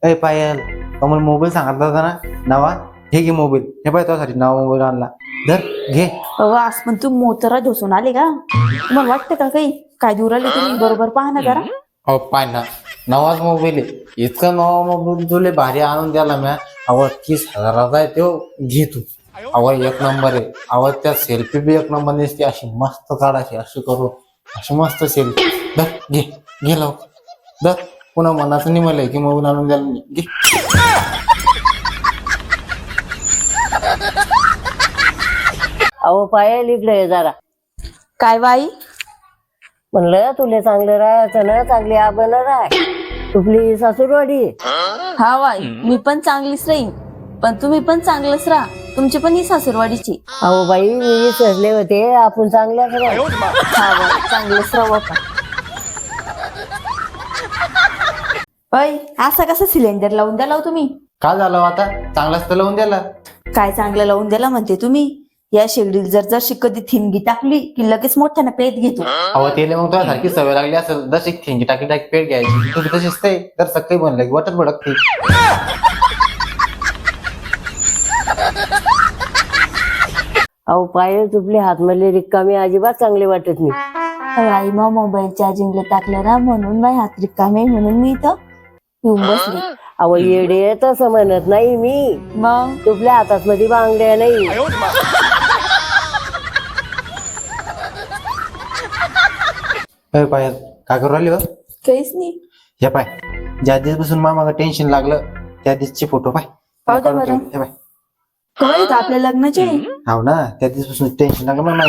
अय पायल, कमल मोबाईल सांगितला होता ना नवा, हे घे मोबाईल. हे पाय तुझ्यासाठी नवा मोबाईल आणला, धर घे. आज पण तू मोतरा ढोसून आले का? तुम्हाला वाटतं का काही काय दूर आले तुम्ही? बरोबर पहा ना जरा. अहो पाय ना, नवाच मोबाईल आहे. इतका नवा मोबाईल तुले भारी आणून द्याला म्या. अहो 30,000चा आहे तो, घे तू. अहो एक नंबर आहे. अहो त्या सेल्फी बी एक नंबर दिसते, अशी मस्त काढायची, अशी करू, अशी मस्त सेल्फी. धर घे, घे लवकर धर. पुन्हा मनाचं नाही मला की मोबाईल आणून द्याला मी. घे. अहो पायल इकडे ये जरा. काय बाई? म्हणलं तुला चांगलं राहायचं ना, चांगली आबन राह. तुपली सासूरवाडी. हा बाई, मी पण चांगलीच राहीन, पण तुम्ही पण चांगलंच राहा. तुमची पण ही सासूरवाडीची. अहो बाई मी विसरले होते, आपण चांगल्याच राह. हा बाई, चांगलंच राहू आपण. बाई असा कसा सिलेंडर लावून द्याला हो तुम्ही? काय झालं आता? चांगलाच तर लावून द्याला. काय चांगलं लावून द्याला म्हणते तुम्ही? या शेगडीत जर कधी थिनगी टाकली की लगेच मोठ्यानं पेट घेतो. अहो तेले मग तुझ्यासारखी सवय लागली असेल, जशी ठेंगी टाकी टाकी पेट घ्यायची तुझी तशीच ते तर सकाळी बनलं की वाटत भडकते. अहो पायल तुपली हातमधली रिकामी अजिबात चांगली वाटत नाही. आई मग मोबाईल चार्जिंगला टाकलं ना, म्हणून बाई हात रिकामे, म्हणून मी इथं येऊन बसली. अहो येडे तसं म्हणत नाही मी. मग तुपल्या हातात मध्ये बांगड्या नाही. अय पायल, काय करू राहिली बा? काहीच नाही. हे पाय, ज्या दिवसपासून मामाला टेन्शन लागलं त्या दिवसचे फोटो पाय. पाहू दे बरं. हे पाय, कवा येतं आपल्या लग्नाचे? हाव ना, त्या दिवसपासून टेन्शन लागलं मला.